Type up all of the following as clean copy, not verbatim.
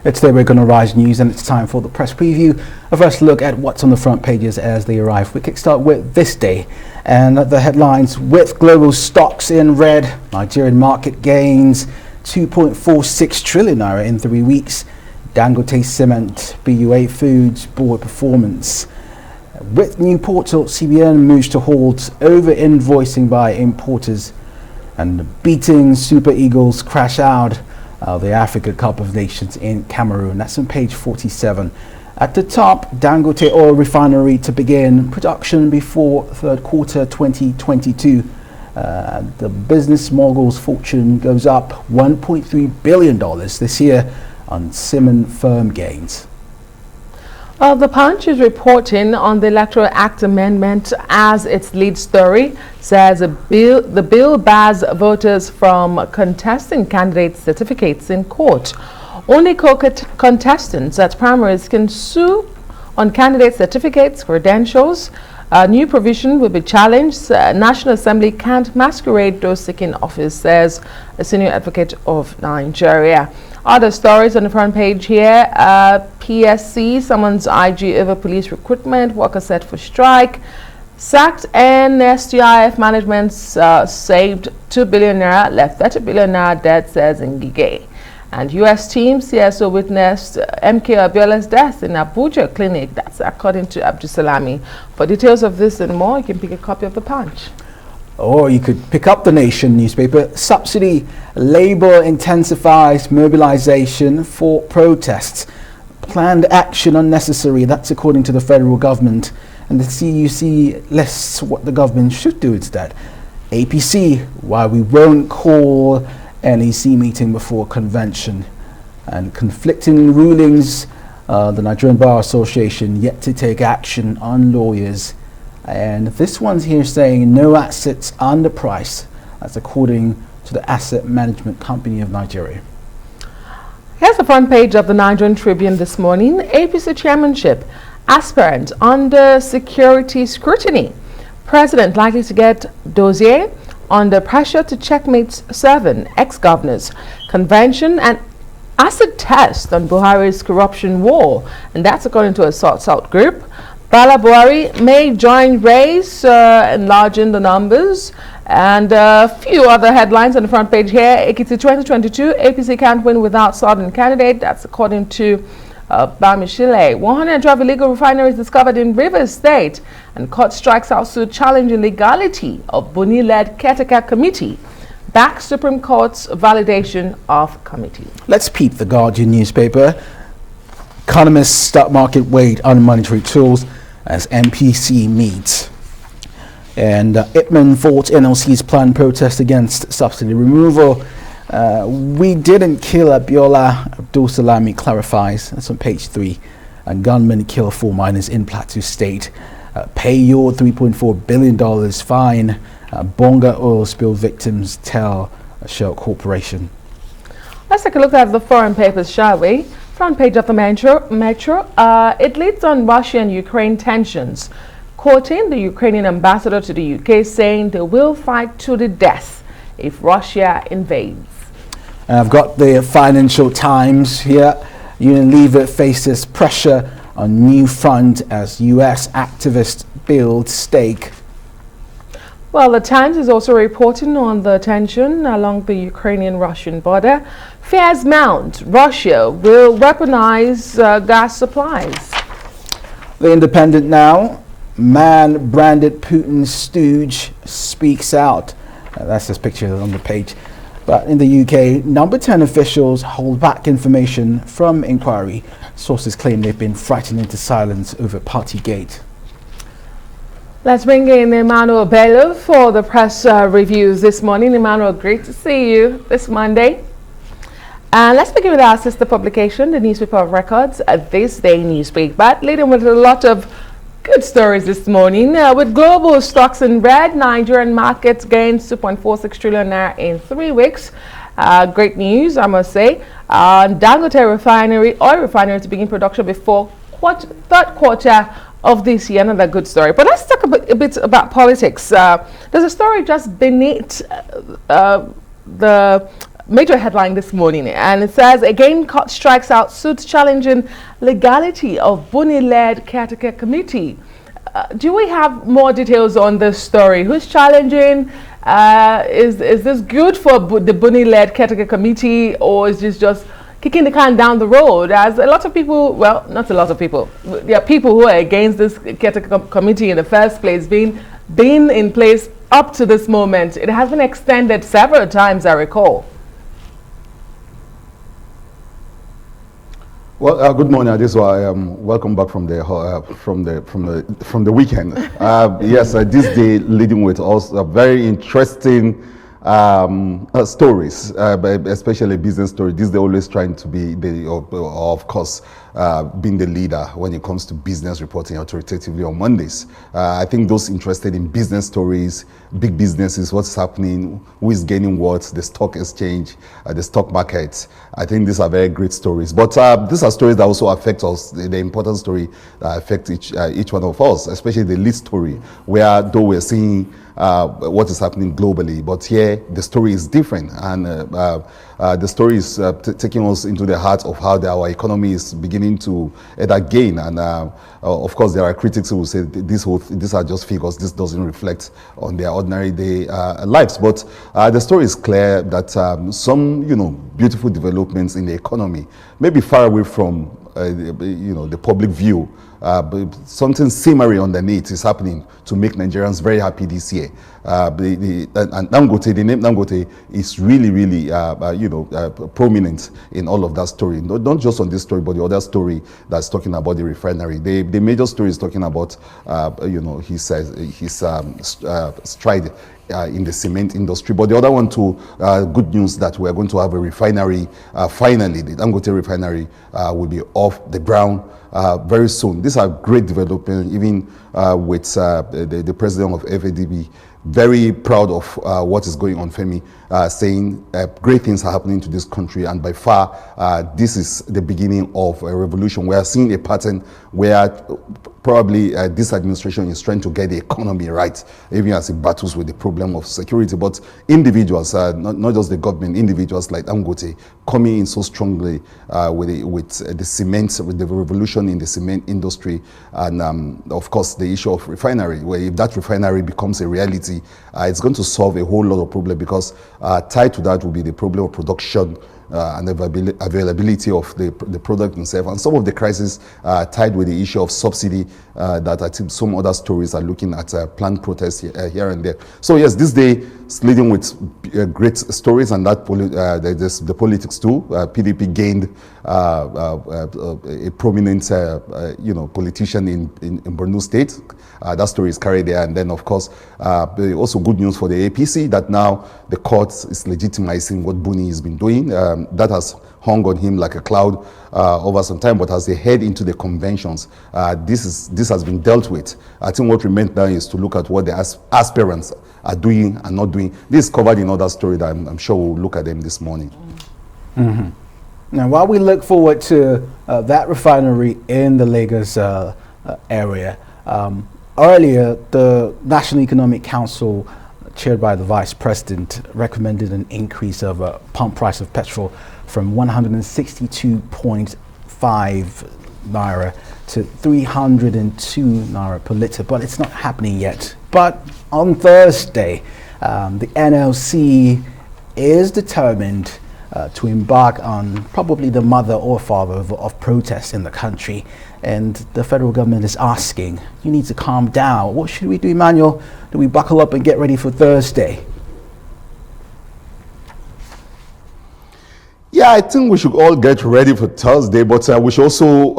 It's Daybreak on Rise News, and it's time for the press preview. A first look at what's on the front pages as they arrive. We kickstart with this day, and the headlines: with global stocks in red, Nigerian market gains 2.46 trillion naira in 3 weeks. Dangote Cement, BUA Foods board performance. With new portal, CBN moves to halt over invoicing by importers, and beating Super Eagles crash out the Africa Cup of Nations in Cameroon. That's on page 47. At the top, Dangote Oil Refinery to begin production before third quarter 2022. The business mogul's fortune goes up $1.3 billion this year on cement firm gains. Well, the Punch is reporting on the Electoral Act amendment as its lead story. Says the bill bars voters from contesting candidate certificates in court. Only contestants at primaries can sue on candidate certificates, credentials. A new provision will be challenged. National Assembly can't masquerade those seeking office, says a senior advocate of Nigeria. Other stories on the front page here. PSC summons IG over police recruitment. Workers set for strike. Sacked NSTIF management saved 2 billion naira, left 30 billion naira dead, says Ngige. And U.S. team CSO witnessed MK Abiola's death in Abuja clinic. That's according to Abdusalami. For details of this and more, you can pick a copy of the Punch. Or you could pick up the Nation newspaper. Subsidy, Labour intensifies mobilization for protests. Planned action unnecessary. That's according to the federal government. And the CUC lists what the government should do instead. APC, why we won't call NEC meeting before convention. And conflicting rulings, the Nigerian Bar Association yet to take action on lawyers. And this one's here saying no assets underpriced. That's according to the Asset Management Company of Nigeria. Here's the front page of the Nigerian Tribune this morning. APC chairmanship aspirant under security scrutiny. President likely to get dossier under pressure to checkmate 7 ex-governors. Convention and acid test on Buhari's corruption war. And that's according to a sought group. Bala Buhari may join race, enlarging the numbers. And a few other headlines on the front page here. Ekiti 2022, APC can't win without Southern candidate. That's according to Bamishile. 112 illegal refineries discovered in Rivers State. And court strikes out suit challenging legality of Buni-led caretaker committee. Back Supreme Court's validation of committee. Let's peep the Guardian newspaper. Economists stock market weighed on monetary tools as MPC meets. And Ipman fought NLC's planned protest against subsidy removal. We didn't kill Abiola, Abdusalami clarifies. That's on page 3. And gunmen kill 4 miners in Plateau State. Pay your $3.4 billion fine. Bonga oil spill victims tell Shell Corporation. Let's take a look at the foreign papers, shall we? Front page of the Metro. It leads on Russia and Ukraine tensions, quoting the Ukrainian ambassador to the UK saying they will fight to the death if Russia invades. I've got the Financial Times here. Unilever faces pressure on new fund as US activist build stake. Well, the Times is also reporting on the tension along the Ukrainian-Russian border. Fears mount. Russia will weaponize gas supplies. The Independent now. Man branded Putin's stooge speaks out. That's this picture on the page. But in the UK, number 10 officials hold back information from inquiry. Sources claim they've been frightened into silence over Partygate. Let's bring in Emmanuel Bello for the press reviews this morning. Emmanuel, great to see you this Monday. And let's begin with our sister publication, the newspaper of records, This Day newspaper, leading with a lot of good stories this morning. With global stocks in red, Nigerian markets gained 2.46 trillion naira in 3 weeks. Great news, I must say. Dangote oil refinery to begin production before third quarter of this year. Another good story. But let's talk a bit about politics. There's a story just beneath the major headline this morning, and it says, again, court strikes out suit challenging legality of Buni-led caretaker committee. Do we have more details on this story? Who's challenging? Is this good for the Buni-led caretaker committee, or is this just kicking the can down the road? As a lot of people, well, not a lot of people, there are people who are against this caretaker committee in the first place, being in place up to this moment. It has been extended several times, I recall. Well, good morning, Adeswa. Welcome back from the weekend. Yes, this day leading with also very interesting stories, especially business stories. This they're always trying to be of course, being the leader when it comes to business reporting authoritatively on Mondays. I think those interested in business stories, big businesses, what's happening, who is gaining what, the stock exchange, the stock market. I think these are very great stories. But these are stories that also affect us, the important story that affect each one of us, especially the lead story, where though we're seeing what is happening globally, but here the story is different, and the story is taking us into the heart of how our economy is beginning to either gain. And of course, there are critics who will say these are just figures. This doesn't reflect on their ordinary day lives. But the story is clear that some beautiful developments in the economy may be far away from the public view. But something similar underneath is happening to make Nigerians very happy this year. And Dangote, the name Dangote is really, really, prominent in all of that story. Not just on this story, but the other story that's talking about the refinery. The major story is talking about, his stride in the cement industry. But the other one too, good news that we're going to have a refinery. Finally, the Dangote refinery will be off the ground very soon. These are great developments, even with the president of FADB very proud of what is going on, Femi, saying great things are happening to this country, and by far this is the beginning of a revolution. We are seeing a pattern where probably this administration is trying to get the economy right, even as it battles with the problem of security. But individuals, not just the government, individuals like Dangote coming in so strongly with the cement, with the revolution in the cement industry, and of course the issue of refinery, where if that refinery becomes a reality, it's going to solve a whole lot of problems, because tied to that will be the problem of production and availability of the product itself, and some of the crises tied with the issue of subsidy that I think some other stories are looking at planned protests here and there. So yes, this day is leading with great stories, and that the politics too. PDP gained a prominent politician in Borno State. That story is carried there, and then of course also good news for the APC that now the court is legitimizing what Buni has been doing. That has hung on him like a cloud over some time, but as they head into the conventions, this has been dealt with. I think what remains now is to look at what the aspirants are doing and not doing. This is covered in other story that I'm sure we'll look at them this morning. Mm-hmm. Now, while we look forward to that refinery in the Lagos area, earlier the National Economic Council, chaired by the Vice President, recommended an increase of pump price of petrol from 162.5 naira to 302 naira per litre, but it's not happening yet. But on Thursday, the NLC is determined to embark on probably the mother or father of protests in the country, and the federal government is asking, you need to calm down. What should we do, Emmanuel? Do we buckle up and get ready for Thursday? Yeah, I think we should all get ready for Thursday, but we should also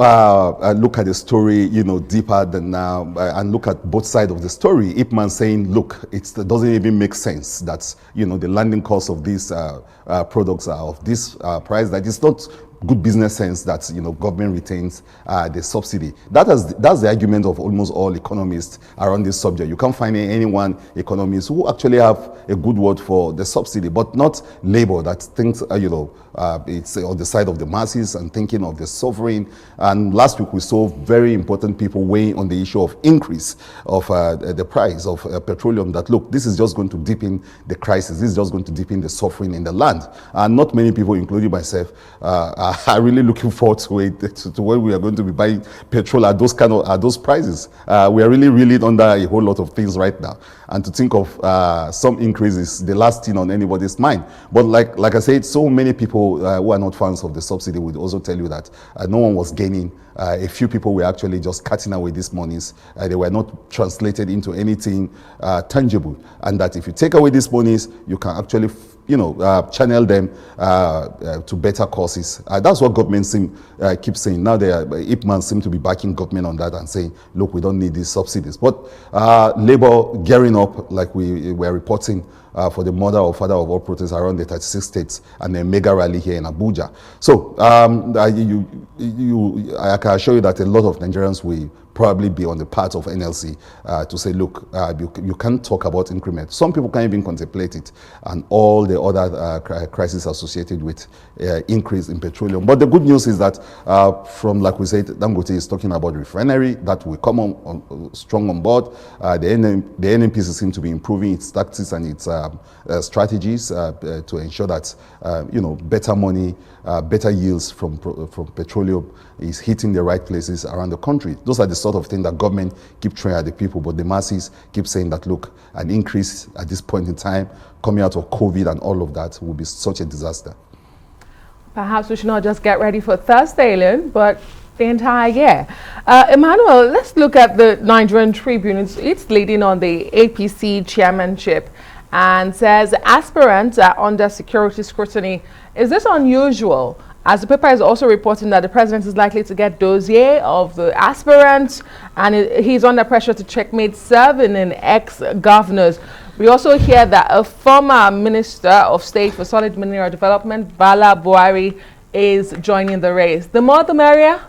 look at the story, deeper than now, and look at both sides of the story. Ipman saying, look, it doesn't even make sense that, the landing cost of these products are of this price, that it's not good business sense that government retains the subsidy. That's the argument of almost all economists around this subject. You can't find any one economist who actually have a good word for the subsidy, but not Labour that thinks it's on the side of the masses and thinking of the sovereign. And last week we saw very important people weighing on the issue of increase of the price of petroleum. That look, this is just going to deepen the crisis. This is just going to deepen the suffering in the land. And not many people, including myself, are really looking forward to it, to when we are going to be buying petrol at those prices. We are really reeling under a whole lot of things right now, and to think of some increases, the last thing on anybody's mind. But like I said, so many people who are not fans of the subsidy would also tell you that no one was gaining. A few people were actually just cutting away these monies. They were not translated into anything tangible, and that if you take away these monies, you can actually channel them to better causes. That's what government keep saying. Now Ipman seem to be backing government on that and saying, look, we don't need these subsidies. But Labour gearing up, like we were reporting, for the mother or father of all protests around the 36 states and a mega rally here in Abuja. So I can assure you that a lot of Nigerians will probably be on the part of NLC to say, look, you can't talk about increment. Some people can't even contemplate it, and all the other crises associated with increase in petroleum. But the good news is that from, like we said, Dangote is talking about refinery that will come on strong on board. The NNPC seems to be improving its tactics and its strategies to ensure that better money, better yields from petroleum is hitting the right places around the country. Those are the sort of thing that government keep throwing at the people, but the masses keep saying that, look, an increase at this point in time, coming out of COVID and all of that, will be such a disaster. Perhaps we should not just get ready for Thursday alone, but the entire year. Emmanuel, let's look at the Nigerian Tribune. It's leading on the APC chairmanship and says aspirants are under security scrutiny. Is this unusual? As the paper is also reporting that the president is likely to get dossier of the aspirants, and he's under pressure to checkmate serving in ex-governors. We also hear that a former Minister of State for Solid Mineral Development, Bala Buhari, is joining the race. The more the merrier?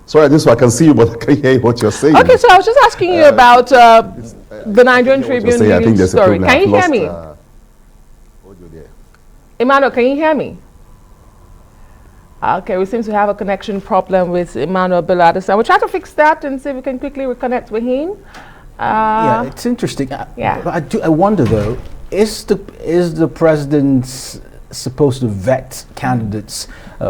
Sorry, this one I can see you, but I can't hear what you're saying. Okay, so I was just asking you about the Nigerian Tribune news story. Can you hear me? Emmanuel, can you hear me? Okay, we seem to have a connection problem with Emmanuel Biladis. We'll try to fix that and see if we can quickly reconnect with him. Yeah, it's interesting. Yeah. I wonder though, is the president supposed to vet candidates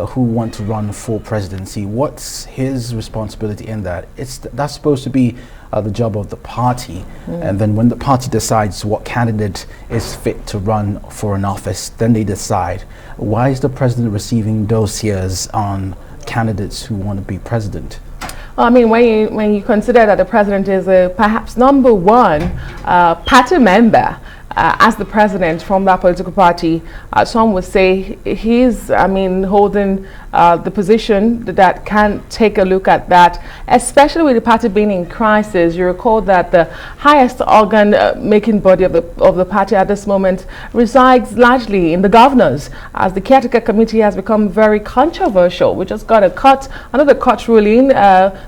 who want to run for presidency? What's his responsibility in that? That's supposed to be the job of the party, and then when the party decides what candidate is fit to run for an office, then they decide. Why is the president receiving dossiers on candidates who want to be president? I mean, when you consider that the president is perhaps number one party member as the president from that political party, some would say he's, holding the position that can take a look at that, especially with the party being in crisis. You recall that the highest organ making body of the party at this moment resides largely in the governors, as the caretaker committee has become very controversial. We just got another court ruling,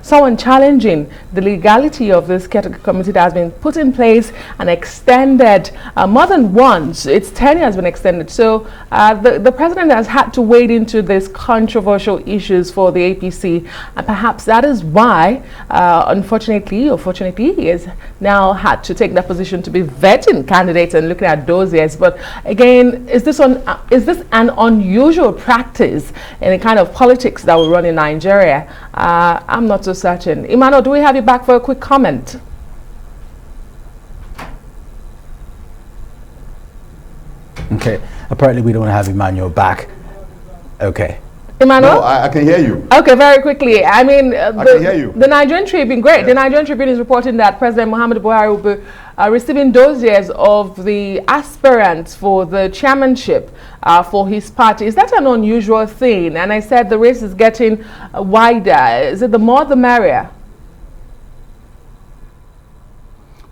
someone challenging the legality of this caretaker committee that has been put in place and extended more than once. Its tenure has been extended. So the president has had to wade into this controversial issues for the APC, and perhaps that is why, unfortunately or fortunately, he has now had to take that position to be vetting candidates and looking at dossiers. But again, is this an unusual practice in the kind of politics that we run in Nigeria? I'm not so certain. Emmanuel, do we have you back for a quick comment? Okay, apparently we don't have Emmanuel back. Okay. Emmanuel? No, I can hear you. Okay, very quickly. I mean, I can hear you. The Nigerian Tribune, great. Yeah. The Nigerian Tribune is reporting that President Muhammadu Buhari will be receiving dossiers of the aspirants for the chairmanship for his party. Is that an unusual thing? And I said the race is getting wider. Is it the more the merrier?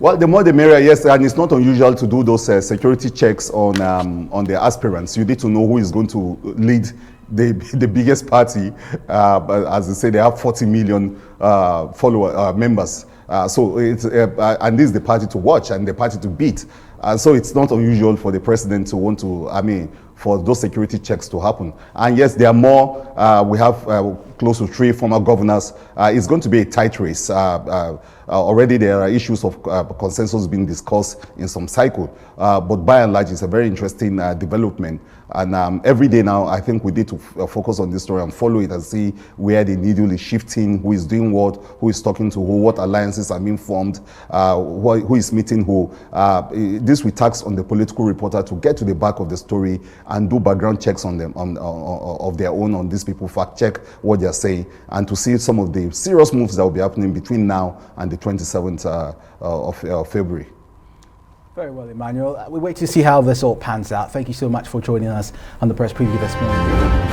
Well, the more the merrier, yes, and it's not unusual to do those security checks on the aspirants. You need to know who is going to lead the biggest party. But as I say, they have 40 million members. So it's and this is the party to watch and the party to beat. So it's not unusual for the president to want to, for those security checks to happen. And yes, there are more. We have close to 3 former governors. It's going to be a tight race. Already there are issues of consensus being discussed in some cycle. But by and large, it's a very interesting development. And every day now, I think we need to focus on this story and follow it and see where the needle is shifting, who is doing what, who is talking to who, what alliances are being formed, who is meeting who. This we tax on the political reporter to get to the back of the story and do background checks on them, of their own on these people, fact check what they're saying, and to see some of the serious moves that will be happening between now and the 27th of February. Very well, Emmanuel. We wait to see how this all pans out. Thank you so much for joining us on the press preview this morning.